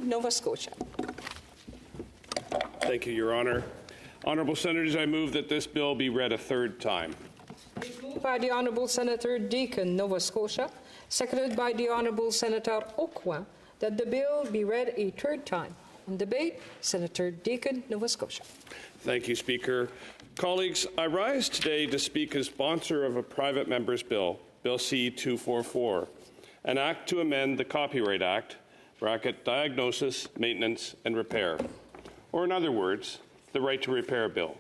Nova Scotia. Thank you, Your Honour. Honourable Senators, I move that this bill be read a third time. Moved by the Honourable Senator Deakin, Nova Scotia, seconded by the Honourable Senator Okwa, that the bill be read a third time. On debate, Senator Deakin, Nova Scotia. Thank you, Speaker. Colleagues, I rise today to speak as sponsor of a private member's bill, Bill C-244, an act to amend the Copyright Act, diagnosis, maintenance, and repair, or in other words, the Right to Repair Bill.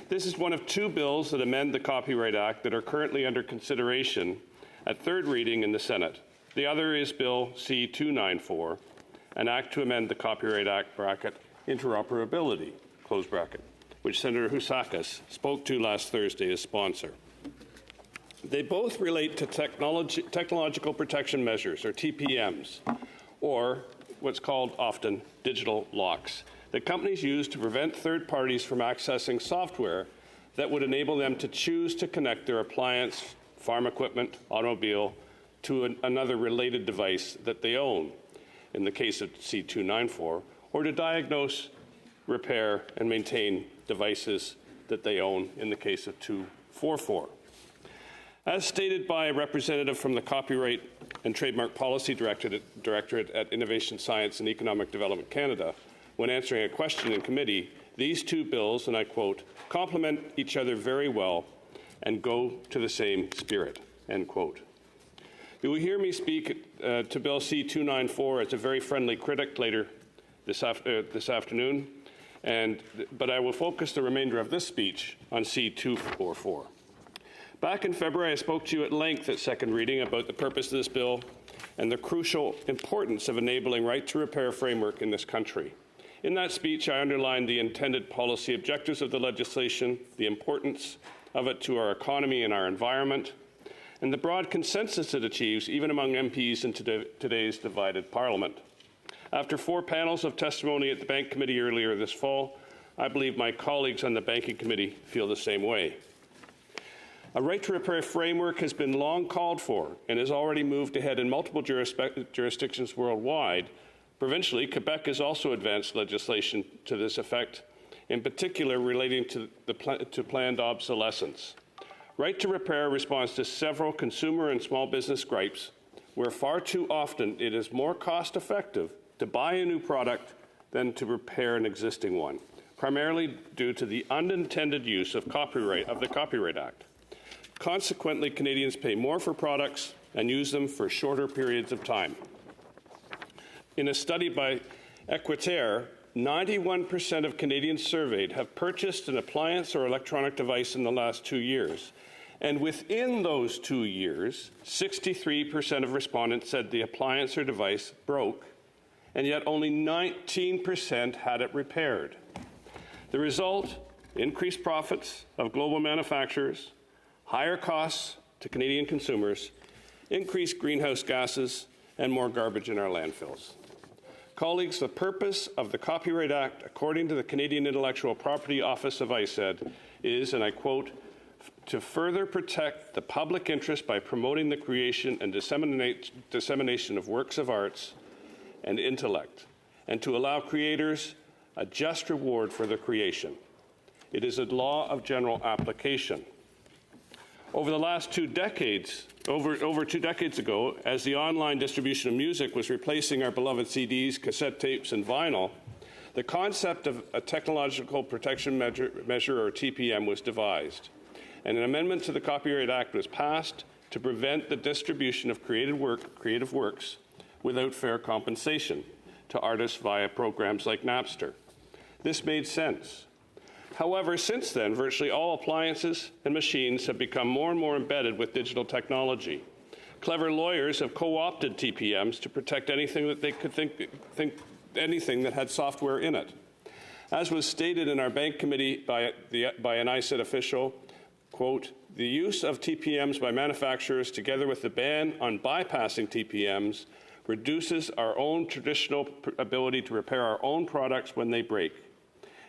This is one of two bills that amend the Copyright Act that are currently under consideration at third reading in the Senate. The other is Bill C-294, an act to amend the Copyright Act interoperability, close bracket, which Senator Housakis spoke to last Thursday as sponsor. They both relate to technological protection measures, or TPMs, or what's called often digital locks, that companies use to prevent third parties from accessing software that would enable them to choose to connect their appliance, farm equipment, automobile to another related device that they own, in the case of C-294, or to diagnose, repair, and maintain devices that they own, in the case of 244. As stated by a representative from the Copyright and Trademark Policy Directorate at Innovation, Science and Economic Development Canada, when answering a question in committee, these two bills, and I quote, complement each other very well and go to the same spirit, end quote. You will hear me speak to Bill C-294 as a very friendly critic later this afternoon, but I will focus the remainder of this speech on C-244. Back in February, I spoke to you at length at second reading about the purpose of this bill and the crucial importance of enabling right to repair framework in this country. In that speech, I underlined the intended policy objectives of the legislation, the importance of it to our economy and our environment, and the broad consensus it achieves, even among MPs in today's divided Parliament. After 4 panels of testimony at the Bank Committee earlier this fall, I believe my colleagues on the Banking Committee feel the same way. A right to repair framework has been long called for and has already moved ahead in multiple jurisdictions worldwide. Provincially, Quebec has also advanced legislation to this effect, in particular relating to planned obsolescence. Right to repair responds to several consumer and small business gripes, where far too often it is more cost-effective to buy a new product than to repair an existing one, primarily due to the unintended use of the Copyright Act. Consequently, Canadians pay more for products and use them for shorter periods of time. In a study by Equiterre, 91% of Canadians surveyed have purchased an appliance or electronic device in the last 2 years. And within those 2 years, 63% of respondents said the appliance or device broke, and yet only 19% had it repaired. The result, increased profits of global manufacturers, higher costs to Canadian consumers, increased greenhouse gases, and more garbage in our landfills. Colleagues, the purpose of the Copyright Act, according to the Canadian Intellectual Property Office of ICED, is, and I quote, to further protect the public interest by promoting the creation and dissemination of works of arts and intellect, and to allow creators a just reward for their creation. It is a law of general application. Over the last 2 decades, over 2 decades ago, as the online distribution of music was replacing our beloved CDs, cassette tapes, and vinyl, the concept of a technological protection measure, or TPM, was devised, and an amendment to the Copyright Act was passed to prevent the distribution of creative works without fair compensation to artists via programs like Napster. This made sense. However, since then, virtually all appliances and machines have become more and more embedded with digital technology. Clever lawyers have co-opted TPMs to protect anything that they could think anything that had software in it. As was stated in our Bank Committee by an ICED official, quote, the use of TPMs by manufacturers together with the ban on bypassing TPMs reduces our own traditional ability to repair our own products when they break.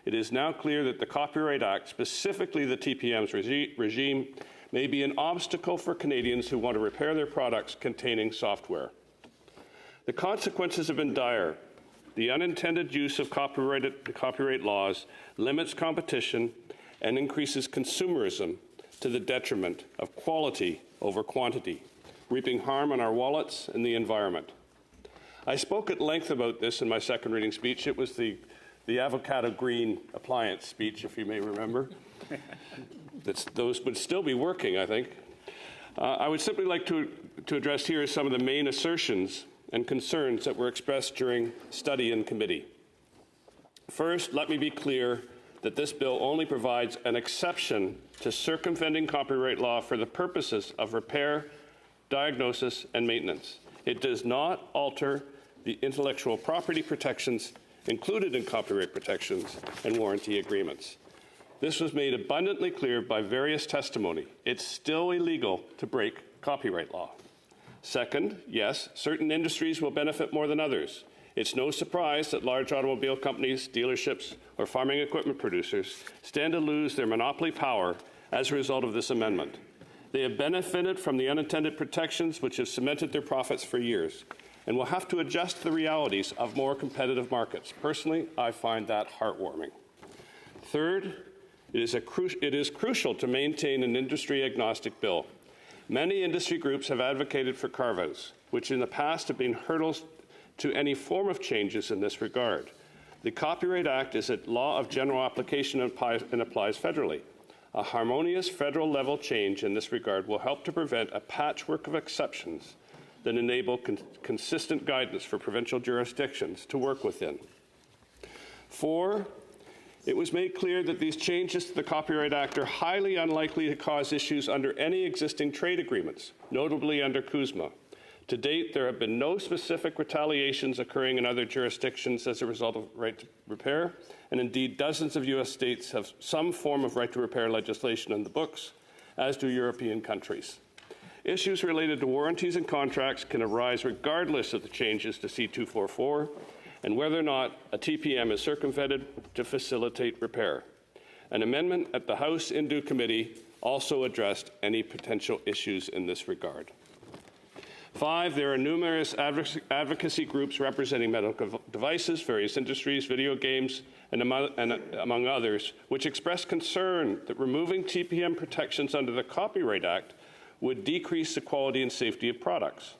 It is now clear that the Copyright Act, specifically the TPM's regime, may be an obstacle for Canadians who want to repair their products containing software. The consequences have been dire. the unintended use of copyright laws limits competition and increases consumerism to the detriment of quality over quantity, reaping harm on our wallets and the environment. I spoke at length about this in my second reading speech. It was the avocado green appliance speech, if you may remember. Those would still be working, I think. I would simply like to address here some of the main assertions and concerns that were expressed during study in committee. First, let me be clear that this bill only provides an exception to circumventing copyright law for the purposes of repair, diagnosis, and maintenance. It does not alter the intellectual property protections included in copyright protections and warranty agreements. This was made abundantly clear by various testimony. It's still illegal to break copyright law. Second, yes, certain industries will benefit more than others. It's no surprise that large automobile companies, dealerships, or farming equipment producers stand to lose their monopoly power as a result of this amendment. They have benefited from the unintended protections which have cemented their profits for years and will have to adjust to the realities of more competitive markets. Personally, I find that heartwarming. Third, it is crucial to maintain an industry-agnostic bill. Many industry groups have advocated for carve-outs, which in the past have been hurdles to any form of changes in this regard. The Copyright Act is a law of general application and applies federally. A harmonious federal-level change in this regard will help to prevent a patchwork of exceptions that enable consistent guidance for provincial jurisdictions to work within. 4, it was made clear that these changes to the Copyright Act are highly unlikely to cause issues under any existing trade agreements, notably under CUSMA. To date, there have been no specific retaliations occurring in other jurisdictions as a result of right to repair, and indeed dozens of U.S. states have some form of right to repair legislation in the books, as do European countries. Issues related to warranties and contracts can arise regardless of the changes to C-244 and whether or not a TPM is circumvented to facilitate repair. An amendment at the House Indu Committee also addressed any potential issues in this regard. 5, there are numerous advocacy groups representing medical devices, various industries, video games, and among others, which express concern that removing TPM protections under the Copyright Act would decrease the quality and safety of products.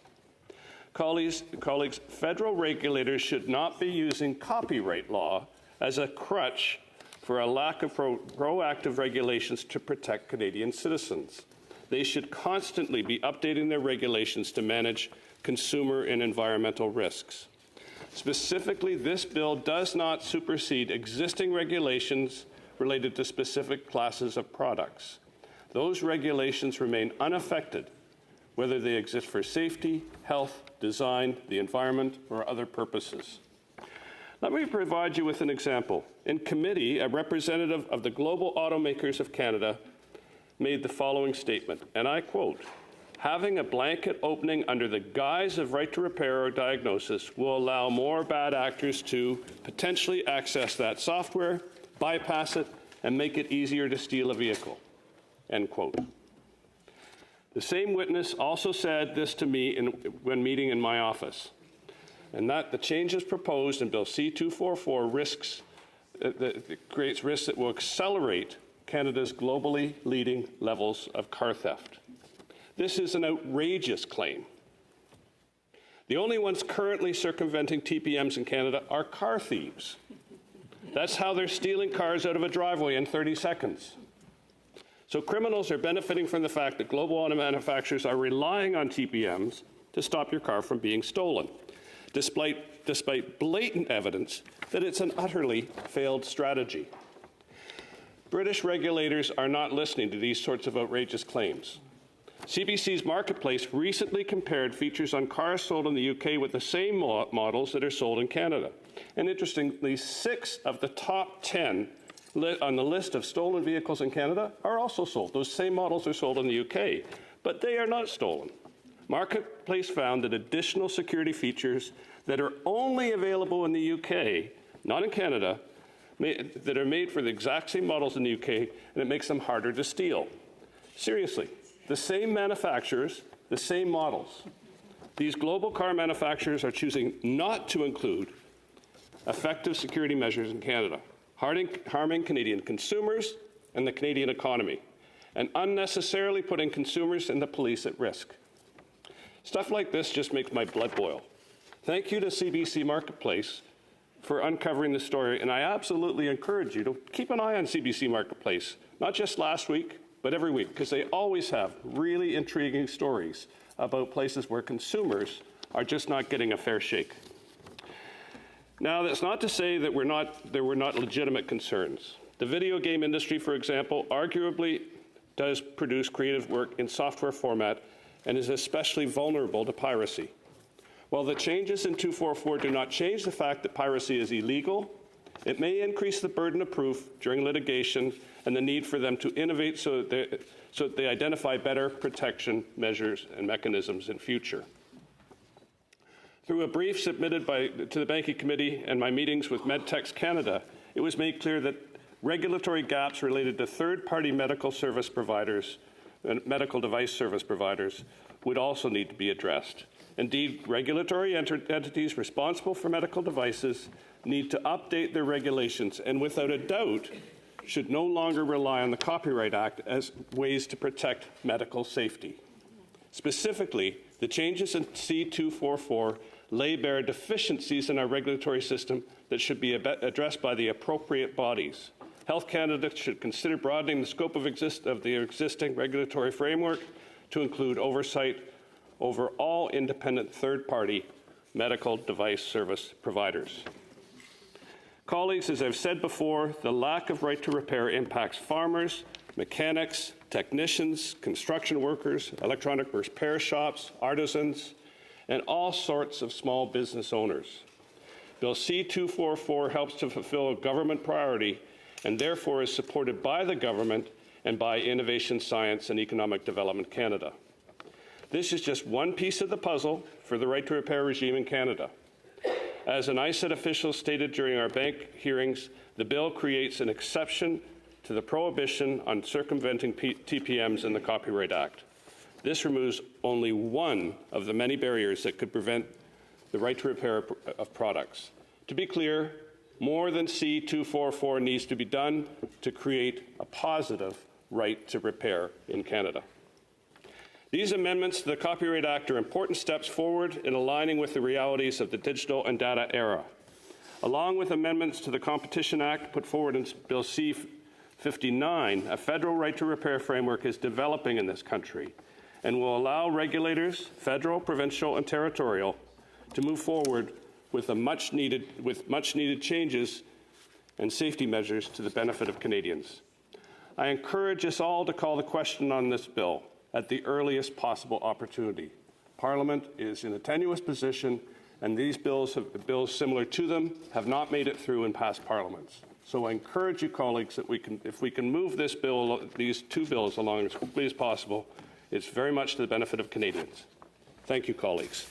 Colleagues, federal regulators should not be using copyright law as a crutch for a lack of proactive regulations to protect Canadian citizens. They should constantly be updating their regulations to manage consumer and environmental risks. Specifically, this bill does not supersede existing regulations related to specific classes of products. Those regulations remain unaffected, whether they exist for safety, health, design, the environment, or other purposes. Let me provide you with an example. In committee, a representative of the Global Automakers of Canada made the following statement, and I quote, "Having a blanket opening under the guise of right to repair or diagnosis will allow more bad actors to potentially access that software, bypass it, and make it easier to steal a vehicle." End quote. The same witness also said this to me when meeting in my office, and that the changes proposed in Bill C-244 creates risks that will accelerate Canada's globally leading levels of car theft. This is an outrageous claim. The only ones currently circumventing TPMs in Canada are car thieves. That's how they're stealing cars out of a driveway in 30 seconds. So criminals are benefiting from the fact that global auto manufacturers are relying on TPMs to stop your car from being stolen, despite blatant evidence that it's an utterly failed strategy. British regulators are not listening to these sorts of outrageous claims. CBC's Marketplace recently compared features on cars sold in the UK with the same models that are sold in Canada. And interestingly, 6 of the top 10 on the list of stolen vehicles in Canada are also sold. Those same models are sold in the UK, but they are not stolen. Marketplace found that additional security features that are only available in the UK, not in Canada, that are made for the exact same models in the UK, and it makes them harder to steal. Seriously, the same manufacturers, the same models. These global car manufacturers are choosing not to include effective security measures in Canada, harming Canadian consumers and the Canadian economy, and unnecessarily putting consumers and the police at risk. Stuff like this just makes my blood boil. Thank you to CBC Marketplace for uncovering the story, and I absolutely encourage you to keep an eye on CBC Marketplace, not just last week, but every week, because they always have really intriguing stories about places where consumers are just not getting a fair shake. Now, that's not to say that there were not legitimate concerns. The video game industry, for example, arguably does produce creative work in software format and is especially vulnerable to piracy. While the changes in 244 do not change the fact that piracy is illegal, it may increase the burden of proof during litigation and the need for them to innovate so that they identify better protection measures and mechanisms in future. Through a brief submitted to the Banking Committee and my meetings with Medtex Canada, it was made clear that regulatory gaps related to third-party medical service providers and medical device service providers would also need to be addressed. Indeed, regulatory entities responsible for medical devices need to update their regulations and, without a doubt, should no longer rely on the Copyright Act as ways to protect medical safety. Specifically, the changes in C-244 lay bare deficiencies in our regulatory system that should be addressed by the appropriate bodies. Health Canada should consider broadening the scope of the existing regulatory framework to include oversight over all independent third-party medical device service providers. Colleagues, as I've said before, the lack of right to repair impacts farmers, mechanics, technicians, construction workers, electronic repair shops, artisans, and all sorts of small business owners. Bill C-244 helps to fulfill a government priority and therefore is supported by the government and by Innovation, Science and Economic Development Canada. This is just one piece of the puzzle for the right to repair regime in Canada. As an ISET official stated during our bank hearings, the bill creates an exception to the prohibition on circumventing TPMs in the Copyright Act. This removes only one of the many barriers that could prevent the right to repair of products. To be clear, more than C-244 needs to be done to create a positive right to repair in Canada. These amendments to the Copyright Act are important steps forward in aligning with the realities of the digital and data era. Along with amendments to the Competition Act put forward in Bill C-59, a federal right to repair framework is developing in this country and will allow regulators, federal, provincial, and territorial, to move forward with much needed changes and safety measures to the benefit of Canadians. I encourage us all to call the question on this bill at the earliest possible opportunity. Parliament is in a tenuous position, and these bills similar to them have not made it through in past parliaments. So I encourage you, colleagues, that if we can move these two bills along as quickly as possible, it's very much to the benefit of Canadians. Thank you, colleagues.